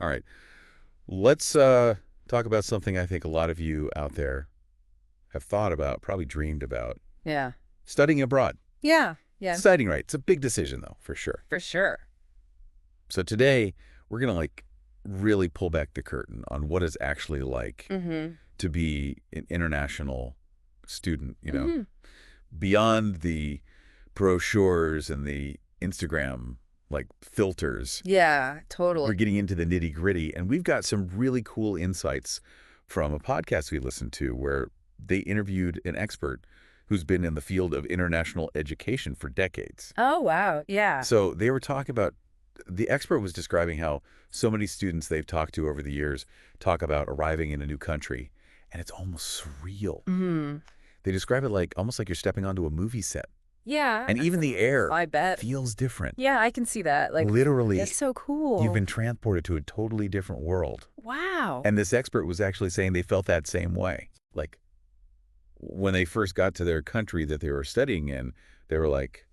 All right. Let's talk about something I think a lot of you out there have thought about, probably dreamed about. Yeah. Studying abroad. Yeah. Yeah. Exciting, right? It's a big decision, though, for sure. For sure. So today, we're going to really pull back the curtain on what it's actually like Mm-hmm. to be an international student, Mm-hmm. beyond the brochures and the Instagram filters. Yeah, We're totally. getting into the nitty-gritty, and we've got some really cool insights from a podcast we listened to where they interviewed an expert who's been in the field of international education for decades. Oh, wow. Yeah. So they were talking about, the expert was describing how so many students they've talked to over the years talk about arriving in a new country, and it's almost surreal. Mm-hmm. They describe it almost like you're stepping onto a movie set. Yeah. And even the air I bet. feels different. Yeah, I can see that. Literally, it's so cool. you've been transported to a totally different world. Wow. And this expert was actually saying they felt that same way. Like, when they first got to their country that they were studying in, they were like,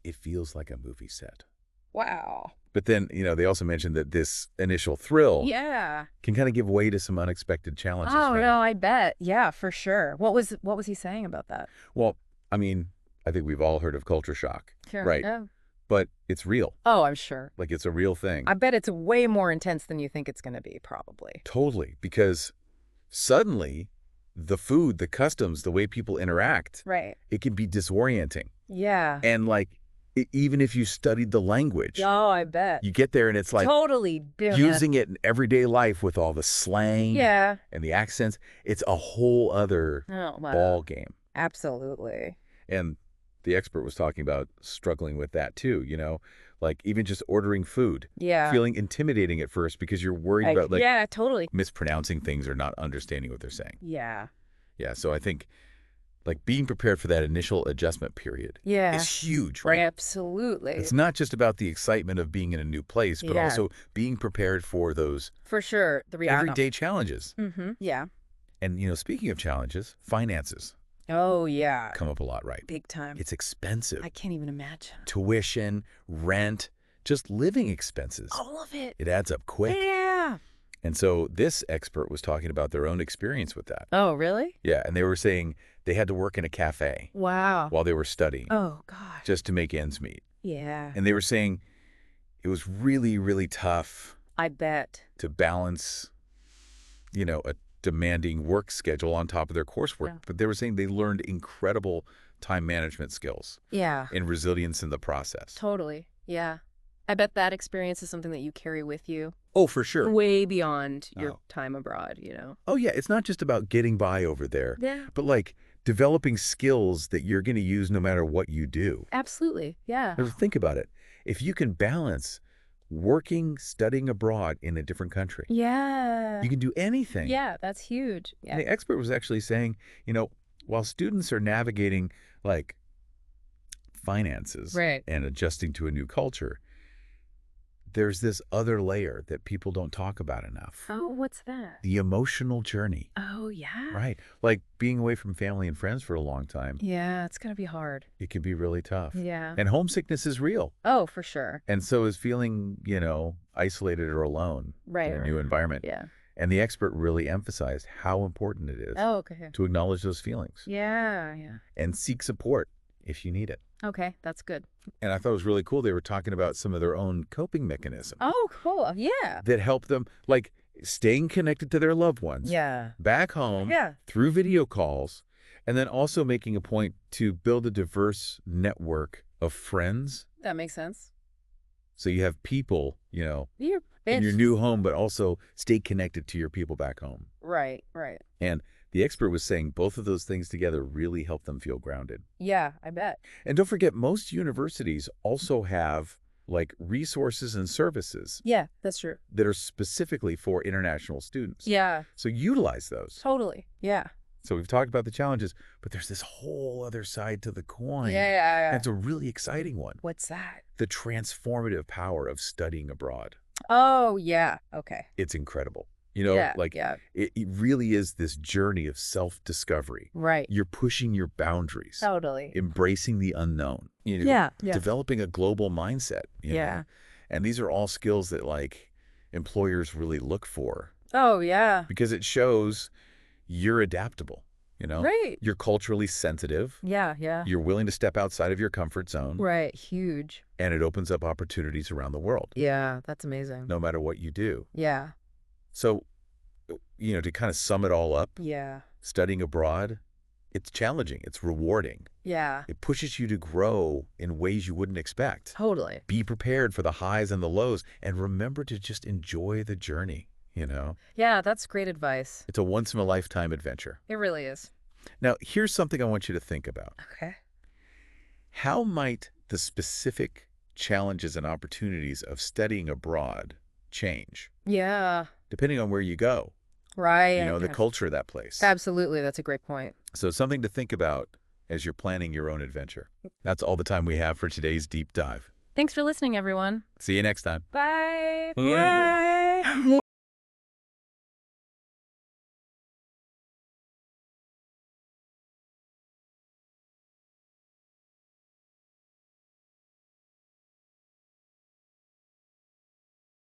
it feels like a movie set. Wow. But then, they also mentioned that this initial thrill Yeah. can kind of give way to some unexpected challenges. Oh, right? no, I bet. Yeah, for sure. What was he saying about that? Well, I mean, I think we've all heard of culture shock, Sure. right? Yeah. But it's real. Oh, I'm sure. It's a real thing. I bet it's way more intense than you think it's going to be, probably. Totally. Because suddenly, the food, the customs, the way people interact, Right. it can be disorienting. Yeah. And even if you studied the language, Oh, I bet. you get there and it's Totally different. using it in everyday life with all the slang Yeah. and the accents. It's a whole other Oh, wow. ball game. Absolutely. And the expert was talking about struggling with that too, even just ordering food, Yeah. feeling intimidating at first because you're worried about yeah, totally. mispronouncing things or not understanding what they're saying. Yeah. Yeah, so I think being prepared for that initial adjustment period Yeah. is huge, right? Absolutely. It's not just about the excitement of being in a new place, but Yeah. also being prepared for those For sure. The reality. everyday challenges. Mm-hmm. Yeah. And, speaking of challenges, finances Oh, yeah. come up a lot, right? Big time. It's expensive. I can't even imagine. Tuition, rent, just living expenses. All of it. It adds up quick. Yeah. And so this expert was talking about their own experience with that. Oh, really? Yeah, and they were saying they had to work in a cafe Wow. while they were studying Oh, gosh. just to make ends meet. Yeah. And they were saying it was really, really tough I bet. to balance, a demanding work schedule on top of their coursework. Yeah. But they were saying they learned incredible time management skills Yeah. and resilience in the process. Totally. Yeah. I bet that experience is something that you carry with you Oh, for sure. way beyond your Oh. time abroad. Oh, yeah. It's not just about getting by over there, Yeah. but developing skills that you're going to use no matter what you do. Absolutely. Yeah. Now, think about it. If you can balance working, studying abroad in a different country, Yeah. you can do anything. Yeah, that's huge. And Yeah. the expert was actually saying, while students are navigating finances Right. and adjusting to a new culture, there's this other layer that people don't talk about enough. Oh, what's that? The emotional journey, Oh, yeah. right? Like being away from family and friends for a long time, Yeah, it's going to be hard. it can be really tough. Yeah. And homesickness is real. Oh, for sure. And so is feeling, isolated or alone Right. in a new environment. Yeah. And the expert really emphasized how important it is Oh, okay. to acknowledge those feelings Yeah, yeah. and seek support if you need it. Okay, that's good. And I thought it was really cool. They were talking about some of their own coping mechanisms Oh, cool. Yeah. that help them, staying connected to their loved ones Yeah. back home Yeah. through video calls, and then also making a point to build a diverse network of friends. That makes sense. So you have people, You're in your new home, but also stay connected to your people back home. Right, right. And the expert was saying both of those things together really help them feel grounded. Yeah, I bet. And don't forget, most universities also have resources and services Yeah, that's true. that are specifically for international students. Yeah, So utilize those. totally. Yeah. So we've talked about the challenges, but there's this whole other side to the coin. Yeah. And it's a really exciting one. What's that? The transformative power of studying abroad. Oh, yeah. Okay. It's incredible. Yeah, yeah. It really is this journey of self-discovery. Right. You're pushing your boundaries, Totally. embracing the unknown, Yeah. developing a global mindset. Yeah. And these are all skills that employers really look for Oh, yeah. because it shows you're adaptable, you know? Right. You're culturally sensitive. Yeah, yeah. You're willing to step outside of your comfort zone, Right. Huge. and it opens up opportunities around the world, Yeah, that's amazing. no matter what you do. Yeah. So, to kind of sum it all up, Yeah. studying abroad, it's challenging. It's rewarding. Yeah. It pushes you to grow in ways you wouldn't expect. Totally. Be prepared for the highs and the lows, and remember to just enjoy the journey. Yeah, that's great advice. It's a once-in-a-lifetime adventure. It really is. Now, here's something I want you to think about. Okay. How might the specific challenges and opportunities of studying abroad change, Yeah. depending on where you go? Right. The culture of that place. Absolutely. That's a great point. So something to think about as you're planning your own adventure. That's all the time we have for today's deep dive. Thanks for listening, everyone. See you next time. Bye. Bye.